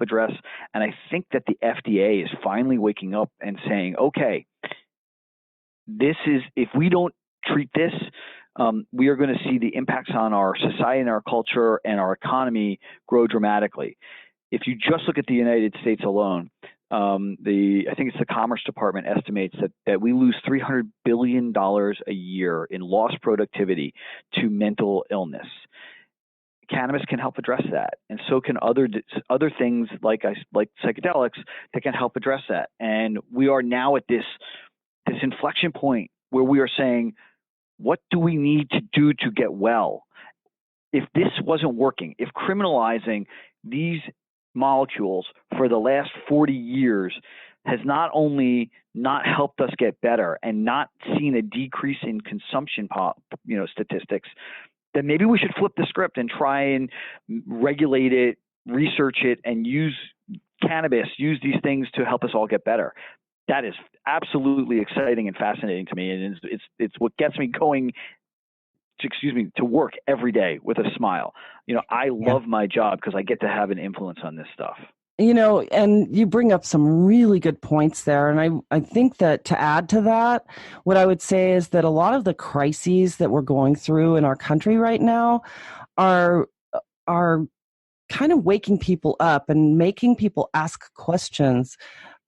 address. And I think that the FDA is finally waking up and saying, okay, if we don't treat this, we are going to see the impacts on our society and our culture and our economy grow dramatically. If you just look at the United States alone, I think it's the Commerce Department estimates that we lose $300 billion a year in lost productivity to mental illness. Cannabis can help address that, and so can other things like psychedelics that can help address that. And we are now at this inflection point where we are saying, what do we need to do to get well? If this wasn't working, if criminalizing these molecules for the last 40 years has not only not helped us get better and not seen a decrease in consumption statistics, then maybe we should flip the script and try and regulate it, research it, and use these things to help us all get better. That is absolutely exciting and fascinating to me, and it's what gets me going to work every day with a smile. I love my job because I get to have an influence on this stuff. And you bring up some really good points there. And I think that to add to that, what I would say is that a lot of the crises that we're going through in our country right now are kind of waking people up and making people ask questions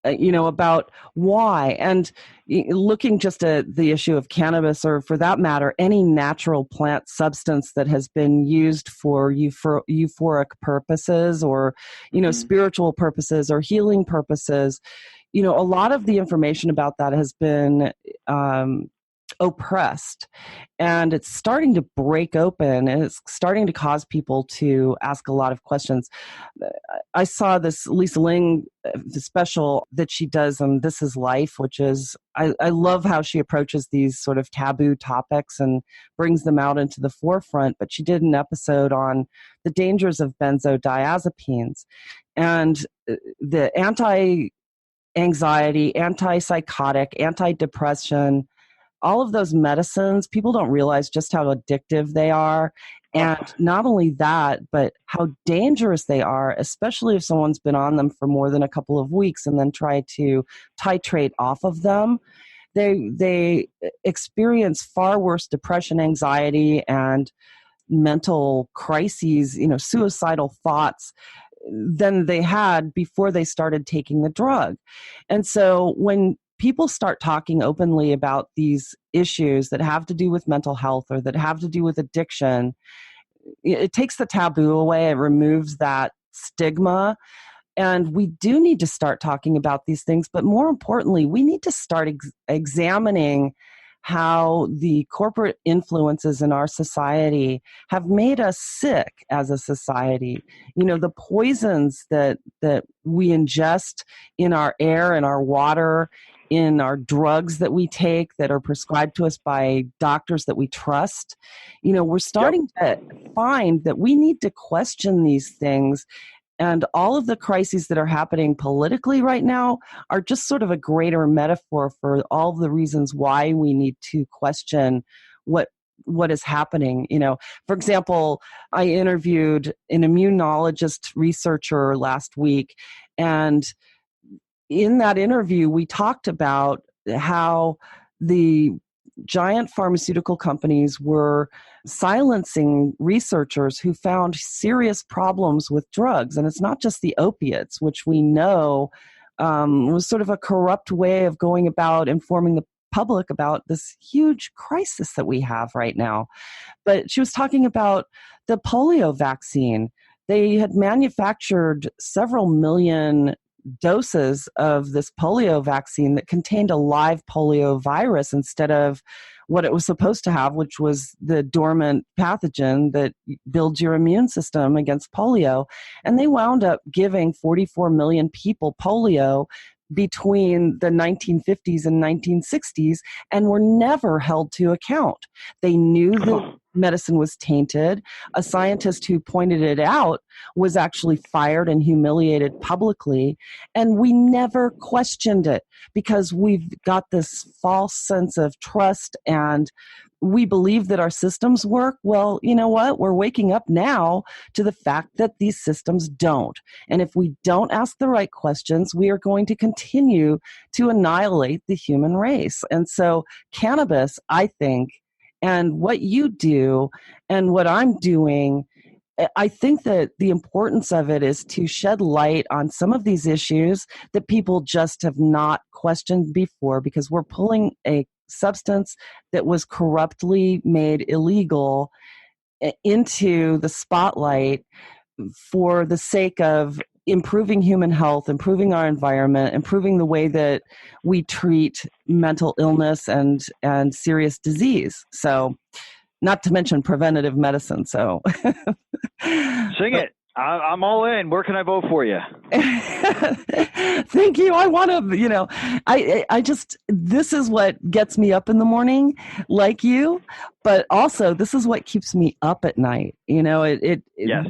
about why. And looking just at the issue of cannabis, or for that matter, any natural plant substance that has been used for euphoric purposes or, spiritual purposes or healing purposes, a lot of the information about that has been oppressed, and it's starting to break open, and it's starting to cause people to ask a lot of questions. I saw this Lisa Ling special that she does on This Is Life, which is, I love how she approaches these sort of taboo topics and brings them out into the forefront. But she did an episode on the dangers of benzodiazepines and the anti-anxiety, antipsychotic, antidepressant, all of those medicines. People don't realize just how addictive they are. And not only that, but how dangerous they are, especially if someone's been on them for more than a couple of weeks and then try to titrate off of them. They experience far worse depression, anxiety, and mental crises, suicidal thoughts than they had before they started taking the drug. And so when people start talking openly about these issues that have to do with mental health or that have to do with addiction, it takes the taboo away. It removes that stigma. And we do need to start talking about these things. But more importantly, we need to start examining how the corporate influences in our society have made us sick as a society. The poisons that we ingest in our air and our water, in our drugs that we take that are prescribed to us by doctors that we trust. We're starting to find that we need to question these things. And all of the crises that are happening politically right now are just sort of a greater metaphor for all the reasons why we need to question what is happening. For example, I interviewed an immunologist researcher last week, and in that interview, we talked about how the giant pharmaceutical companies were silencing researchers who found serious problems with drugs. And it's not just the opiates, which we know was sort of a corrupt way of going about informing the public about this huge crisis that we have right now. But she was talking about the polio vaccine. They had manufactured several million doses of this polio vaccine that contained a live polio virus instead of what it was supposed to have, which was the dormant pathogen that builds your immune system against polio. And they wound up giving 44 million people polio between the 1950s and 1960s and were never held to account. They knew that medicine was tainted. A scientist who pointed it out was actually fired and humiliated publicly. And we never questioned it because we've got this false sense of trust and we believe that our systems work. Well, you know what? We're waking up now to the fact that these systems don't. And if we don't ask the right questions, we are going to continue to annihilate the human race. And so, cannabis, I think, and what you do and what I'm doing, I think that the importance of it is to shed light on some of these issues that people just have not questioned before, because we're pulling a substance that was corruptly made illegal into the spotlight for the sake of improving human health, improving our environment, improving the way that we treat mental illness and serious disease. So, not to mention preventative medicine. So, sing it. I'm all in. Where can I vote for you? Thank you. I want to, I just, this is what gets me up in the morning, like you, but also this is what keeps me up at night. Yes.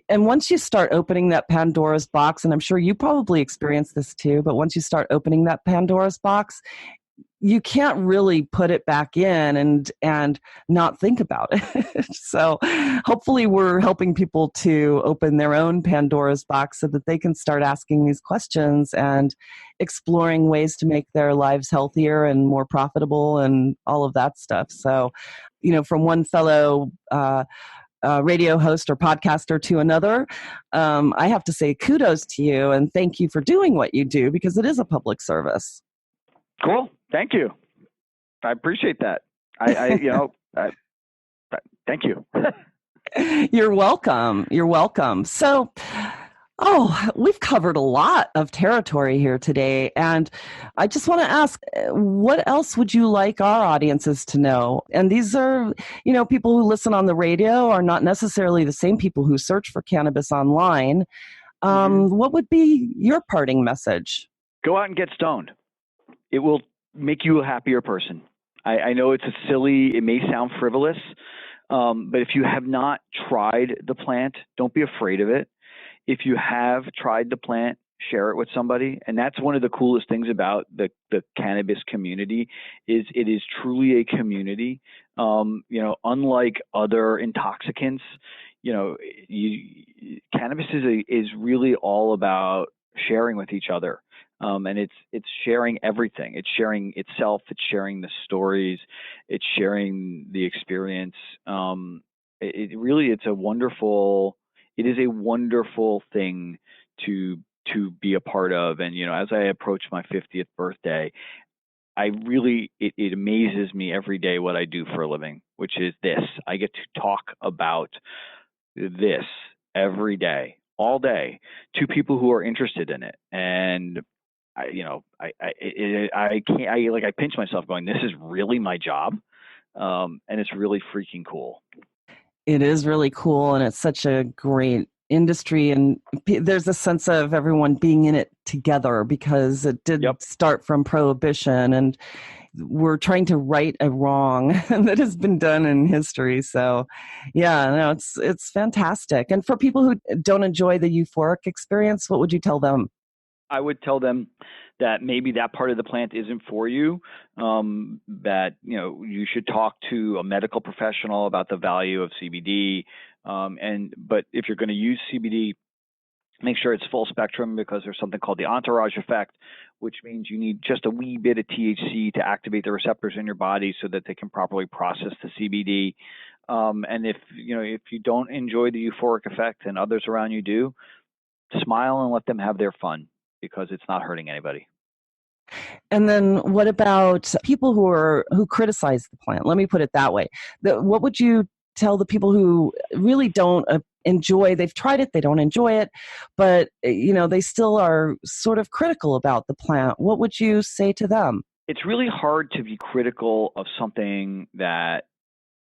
And once you start opening that Pandora's box, and I'm sure you probably experienced this too, but once you start opening that Pandora's box, you can't really put it back in and not think about it. So hopefully we're helping people to open their own Pandora's box so that they can start asking these questions and exploring ways to make their lives healthier and more profitable and all of that stuff. So, from one fellow radio host or podcaster to another, I have to say kudos to you and thank you for doing what you do, because it is a public service. Cool. Thank you. I appreciate that. Thank you. You're welcome. You're welcome. So, we've covered a lot of territory here today. And I just want to ask, what else would you like our audiences to know? And these are, people who listen on the radio are not necessarily the same people who search for cannabis online. What would be your parting message? Go out and get stoned. It will make you a happier person. I know it may sound frivolous, but if you have not tried the plant, don't be afraid of it. If you have tried the plant, share it with somebody. And that's one of the coolest things about the cannabis community is it is truly a community. Unlike other intoxicants, cannabis is really all about sharing with each other. And it's sharing everything. It's sharing itself. It's sharing the stories. It's sharing the experience. It is a wonderful thing to be a part of. And as I approach my 50th birthday, it amazes me every day what I do for a living, which is this. I get to talk about this every day, all day, to people who are interested in it. And I pinch myself going, this is really my job. And it's really freaking cool. It is really cool. And it's such a great industry. And there's a sense of everyone being in it together, because it did start from prohibition, and we're trying to right a wrong that has been done in history. So it's fantastic. And for people who don't enjoy the euphoric experience, what would you tell them? I would tell them that maybe that part of the plant isn't for you, that, you should talk to a medical professional about the value of CBD. But if you're going to use CBD, make sure it's full spectrum, because there's something called the entourage effect, which means you need just a wee bit of THC to activate the receptors in your body so that they can properly process the CBD. And if you don't enjoy the euphoric effect and others around you do, smile and let them have their fun, because it's not hurting anybody. And then what about people who criticize the plant? Let me put it that way. What would you tell the people who really don't enjoy, they've tried it, they don't enjoy it, but they still are sort of critical about the plant? What would you say to them? It's really hard to be critical of something that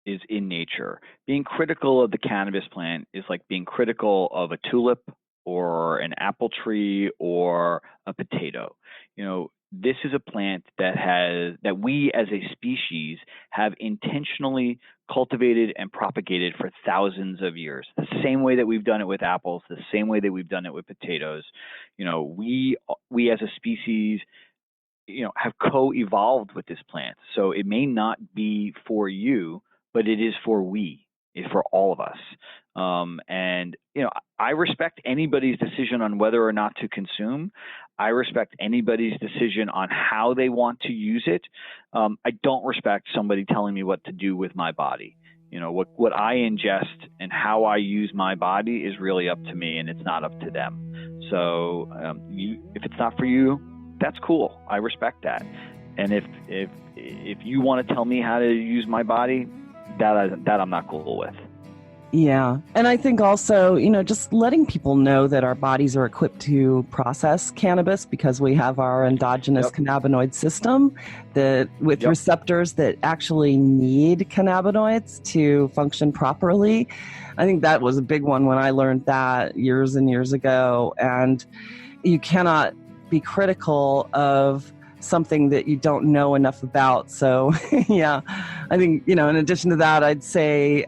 is in nature. Being critical of the cannabis plant is like being critical of a tulip or an apple tree or a potato. this is a plant that we as a species have intentionally cultivated and propagated for thousands of years. The same way that we've done it with apples, the same way that we've done it with potatoes. We as a species, have co-evolved with this plant. So it may not be for you, but it is for for all of us. And I respect anybody's decision on whether or not to consume. I respect anybody's decision on how they want to use it. I don't respect somebody telling me what to do with my body. What I ingest and how I use my body is really up to me, and it's not up to them. So if it's not for you, that's cool. I respect that. And if you want to tell me how to use my body, that I'm not cool with. Yeah. And I think also, just letting people know that our bodies are equipped to process cannabis because we have our endogenous cannabinoid system with receptors that actually need cannabinoids to function properly. I think that was a big one when I learned that years and years ago. And you cannot be critical of something that you don't know enough about. So yeah, I think, in addition to that, I'd say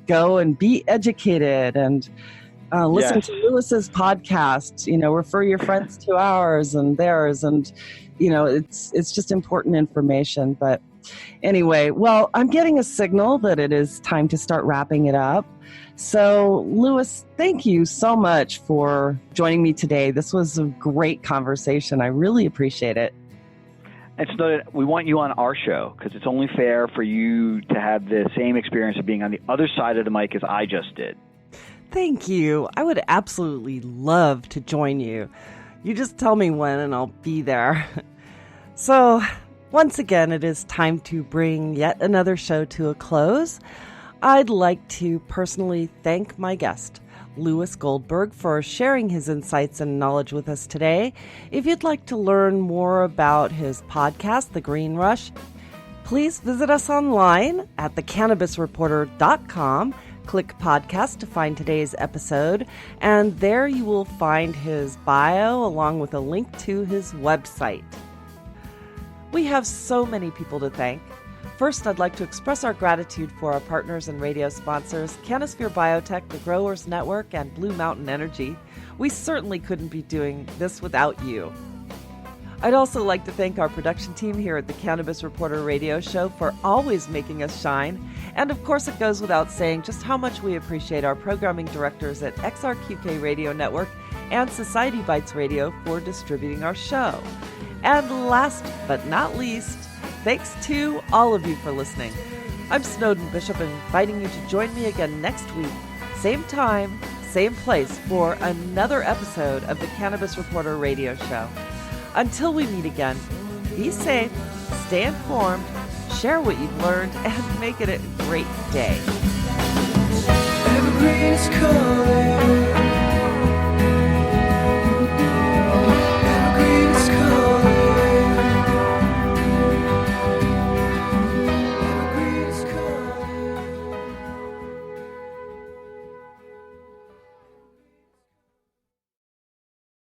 go and be educated and listen to Lewis's podcast, refer your friends to ours and theirs. And, it's just important information. But anyway, well, I'm getting a signal that it is time to start wrapping it up. So, Lewis, thank you so much for joining me today. This was a great conversation. I really appreciate it. We want you on our show because it's only fair for you to have the same experience of being on the other side of the mic as I just did. Thank you. I would absolutely love to join you. You just tell me when and I'll be there. So, once again, it is time to bring yet another show to a close. I'd like to personally thank my guest, Lewis Goldberg, for sharing his insights and knowledge with us today. If you'd like to learn more about his podcast, The Green Rush, please visit us online at thecannabisreporter.com. Click podcast to find today's episode, and there you will find his bio along with a link to his website. We have so many people to thank. First, I'd like to express our gratitude for our partners and radio sponsors, Canosphere Biotech, the Growers Network, and Blue Mountain Energy. We certainly couldn't be doing this without you. I'd also like to thank our production team here at the Cannabis Reporter Radio Show for always making us shine. And of course, it goes without saying just how much we appreciate our programming directors at XRQK Radio Network and Society Bites Radio for distributing our show. And last but not least, thanks to all of you for listening. I'm Snowden Bishop, inviting you to join me again next week, same time, same place, for another episode of the Cannabis Reporter Radio Show. Until we meet again, be safe, stay informed, share what you've learned, and make it a great day. Evergreen is calling.